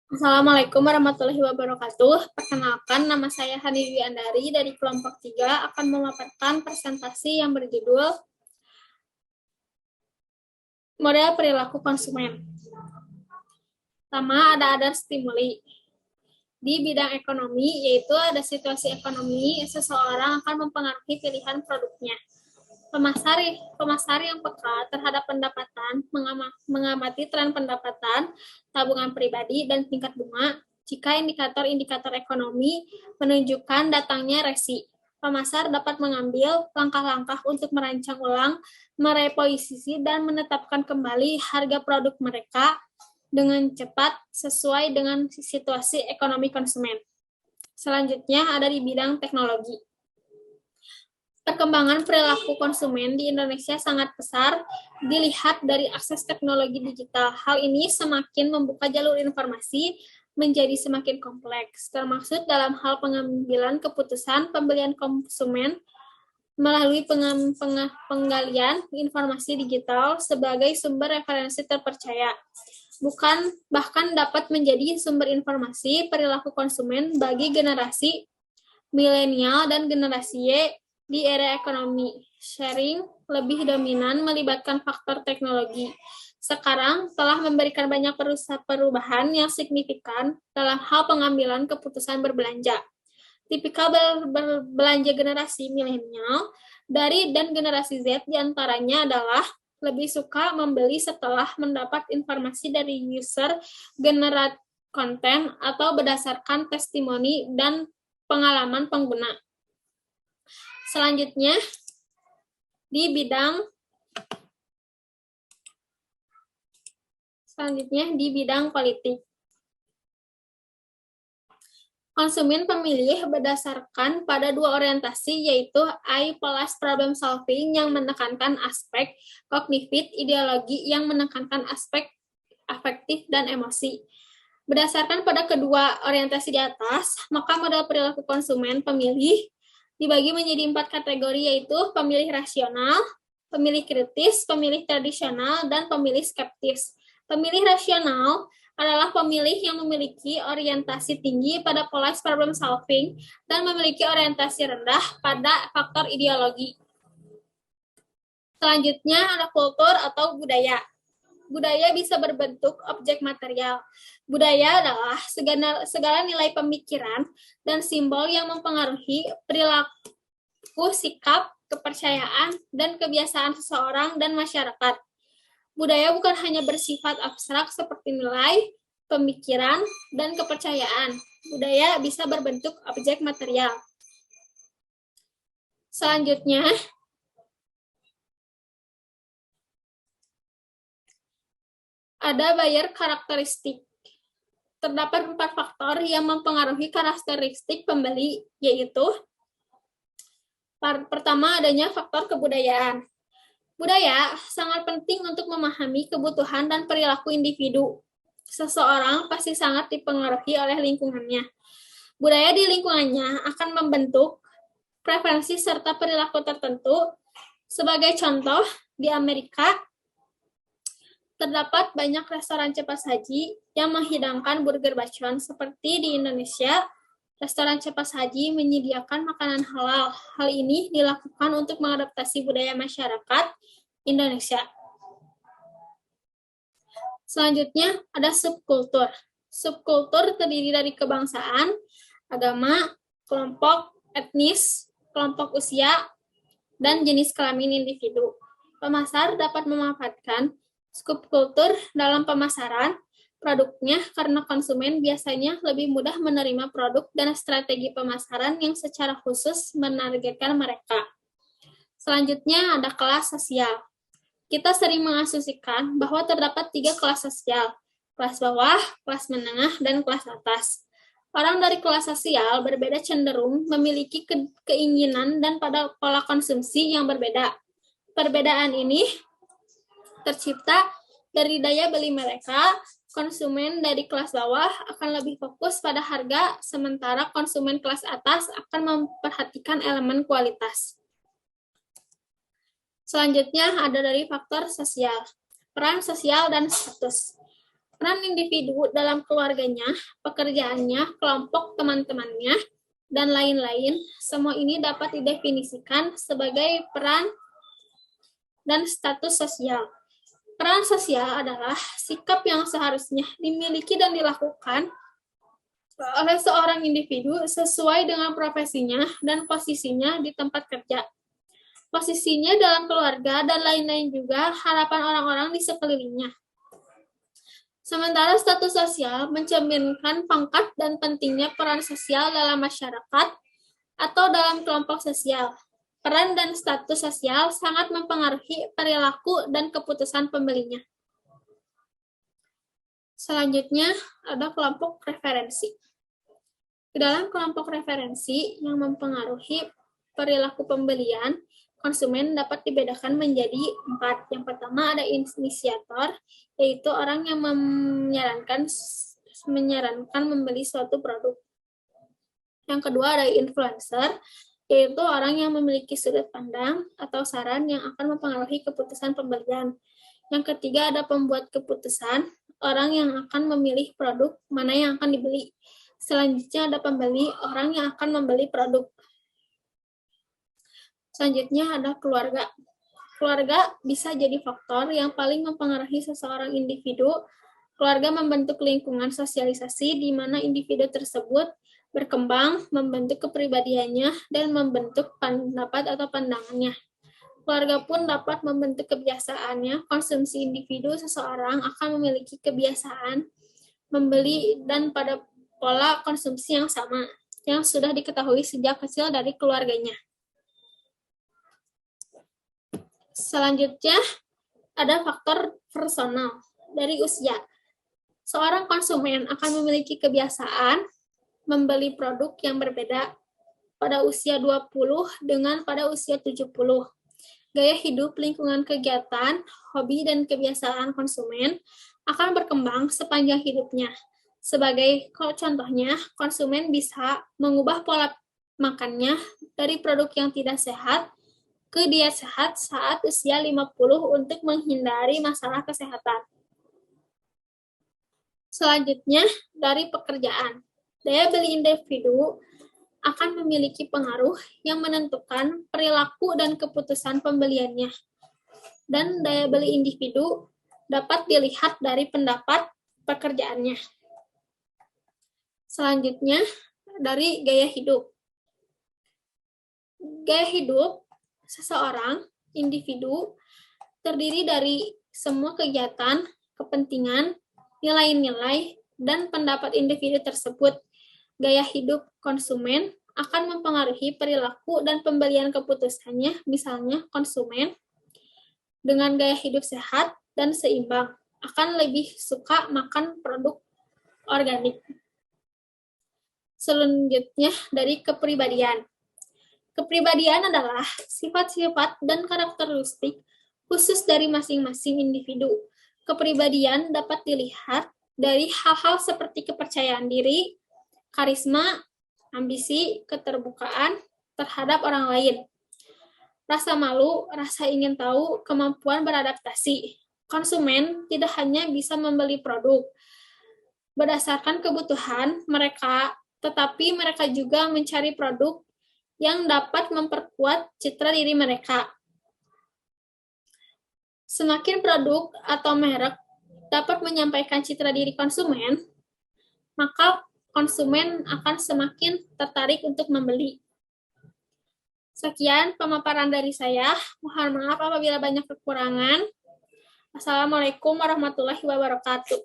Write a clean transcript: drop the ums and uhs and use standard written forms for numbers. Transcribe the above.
Assalamualaikum warahmatullahi wabarakatuh. Perkenalkan, nama saya Hani Dwi Andari dari kelompok 3 akan memaparkan presentasi yang berjudul Model Perilaku Konsumen. Pertama, ada stimuli. Di bidang ekonomi, yaitu ada situasi ekonomi, seseorang akan mempengaruhi pilihan produknya. Pemasar yang peka terhadap pendapatan, mengamati tren pendapatan, tabungan pribadi, dan tingkat bunga, jika indikator-indikator ekonomi menunjukkan datangnya resi. Pemasar dapat mengambil langkah-langkah untuk merancang ulang, mereposisi, dan menetapkan kembali harga produk mereka dengan cepat sesuai dengan situasi ekonomi konsumen. Selanjutnya ada di bidang teknologi. Perkembangan perilaku konsumen di Indonesia sangat besar dilihat dari akses teknologi digital. Hal ini semakin membuka jalur informasi menjadi semakin kompleks, termasuk dalam hal pengambilan keputusan pembelian konsumen melalui penggalian informasi digital sebagai sumber referensi terpercaya. Bahkan dapat menjadi sumber informasi perilaku konsumen bagi generasi milenial dan generasi Y di era ekonomi sharing lebih dominan melibatkan faktor teknologi. Sekarang telah memberikan banyak perubahan yang signifikan dalam hal pengambilan keputusan berbelanja. Tipikal berbelanja generasi milenial dan generasi Z diantaranya adalah lebih suka membeli setelah mendapat informasi dari user generate konten atau berdasarkan testimoni dan pengalaman pengguna. Selanjutnya, di bidang politik. Konsumen pemilih berdasarkan pada dua orientasi, yaitu I plus problem solving yang menekankan aspek kognitif, ideologi yang menekankan aspek afektif dan emosi. Berdasarkan pada kedua orientasi di atas, maka model perilaku konsumen pemilih dibagi menjadi 4 kategori, yaitu pemilih rasional, pemilih kritis, pemilih tradisional, dan pemilih skeptis. Pemilih rasional adalah pemilih yang memiliki orientasi tinggi pada polite problem solving dan memiliki orientasi rendah pada faktor ideologi. Selanjutnya ada kultur atau budaya. Budaya bisa berbentuk objek material. Budaya adalah segala nilai pemikiran dan simbol yang mempengaruhi perilaku, sikap, kepercayaan, dan kebiasaan seseorang dan masyarakat. Budaya bukan hanya bersifat abstrak seperti nilai, pemikiran, dan kepercayaan. Budaya bisa berbentuk objek material. Selanjutnya, ada buyer karakteristik. Terdapat 4 faktor yang mempengaruhi karakteristik pembeli, yaitu pertama, adanya faktor kebudayaan. Budaya sangat penting untuk memahami kebutuhan dan perilaku individu. Seseorang pasti sangat dipengaruhi oleh lingkungannya. Budaya di lingkungannya akan membentuk preferensi serta perilaku tertentu. Sebagai contoh, di Amerika terdapat banyak restoran cepat saji yang menghidangkan burger bacon. Seperti di Indonesia, restoran cepat saji menyediakan makanan halal. Hal ini dilakukan untuk mengadaptasi budaya masyarakat Indonesia. Selanjutnya ada subkultur. Subkultur terdiri dari kebangsaan, agama, kelompok etnis, kelompok usia, dan jenis kelamin individu. Pemasar dapat memanfaatkan subkultur dalam pemasaran produknya karena konsumen biasanya lebih mudah menerima produk dan strategi pemasaran yang secara khusus menargetkan mereka. Selanjutnya ada kelas sosial. Kita sering mengasumsikan bahwa terdapat 3 kelas sosial, kelas bawah, kelas menengah, dan kelas atas. Orang dari kelas sosial berbeda cenderung memiliki keinginan dan pada pola konsumsi yang berbeda. Perbedaan ini tercipta dari daya beli mereka. Konsumen dari kelas bawah akan lebih fokus pada harga, sementara konsumen kelas atas akan memperhatikan elemen kualitas. Selanjutnya ada dari faktor sosial, peran sosial dan status. Peran individu dalam keluarganya, pekerjaannya, kelompok teman-temannya, dan lain-lain, semua ini dapat didefinisikan sebagai peran dan status sosial. Peran sosial adalah sikap yang seharusnya dimiliki dan dilakukan oleh seorang individu sesuai dengan profesinya dan posisinya di tempat kerja. Posisinya dalam keluarga dan lain-lain juga harapan orang-orang di sekelilingnya. Sementara status sosial mencerminkan pangkat dan pentingnya peran sosial dalam masyarakat atau dalam kelompok sosial. Peran dan status sosial sangat mempengaruhi perilaku dan keputusan pembelinya. Selanjutnya, ada kelompok referensi. Di dalam kelompok referensi yang mempengaruhi perilaku pembelian, konsumen dapat dibedakan menjadi 4. Yang pertama ada inisiator, yaitu orang yang menyarankan membeli suatu produk. Yang kedua ada influencer, yaitu orang yang memiliki sudut pandang atau saran yang akan mempengaruhi keputusan pembelian. Yang ketiga ada pembuat keputusan, orang yang akan memilih produk mana yang akan dibeli. Selanjutnya ada pembeli, orang yang akan membeli produk. Selanjutnya ada keluarga. Keluarga bisa jadi faktor yang paling mempengaruhi seseorang individu. Keluarga membentuk lingkungan sosialisasi di mana individu tersebut berkembang, membentuk kepribadiannya, dan membentuk pendapat atau pandangannya. Keluarga pun dapat membentuk kebiasaannya. Konsumsi individu seseorang akan memiliki kebiasaan membeli dan pada pola konsumsi yang sama, yang sudah diketahui sejak kecil dari keluarganya. Selanjutnya, ada faktor personal dari usia. Seorang konsumen akan memiliki kebiasaan membeli produk yang berbeda pada usia 20 dengan pada usia 70. Gaya hidup, lingkungan kegiatan, hobi, dan kebiasaan konsumen akan berkembang sepanjang hidupnya. Sebagai contohnya, konsumen bisa mengubah pola makannya dari produk yang tidak sehat ke diet sehat saat usia 50 untuk menghindari masalah kesehatan. Selanjutnya, dari pekerjaan. Daya beli individu akan memiliki pengaruh yang menentukan perilaku dan keputusan pembeliannya. Dan daya beli individu dapat dilihat dari pendapat pekerjaannya. Selanjutnya, dari gaya hidup. Gaya hidup seseorang, individu, terdiri dari semua kegiatan, kepentingan, nilai-nilai, dan pendapat individu tersebut. Gaya hidup konsumen akan mempengaruhi perilaku dan pembelian keputusannya, misalnya konsumen dengan gaya hidup sehat dan seimbang akan lebih suka makan produk organik. Selanjutnya, dari kepribadian. Kepribadian adalah sifat-sifat dan karakteristik khusus dari masing-masing individu. Kepribadian dapat dilihat dari hal-hal seperti kepercayaan diri, karisma, ambisi, keterbukaan terhadap orang lain, rasa malu, rasa ingin tahu, kemampuan beradaptasi. Konsumen tidak hanya bisa membeli produk berdasarkan kebutuhan mereka, tetapi mereka juga mencari produk yang dapat memperkuat citra diri mereka. Semakin produk atau merek dapat menyampaikan citra diri konsumen, maka konsumen akan semakin tertarik untuk membeli. Sekian pemaparan dari saya. Mohon maaf apabila banyak kekurangan. Assalamualaikum warahmatullahi wabarakatuh.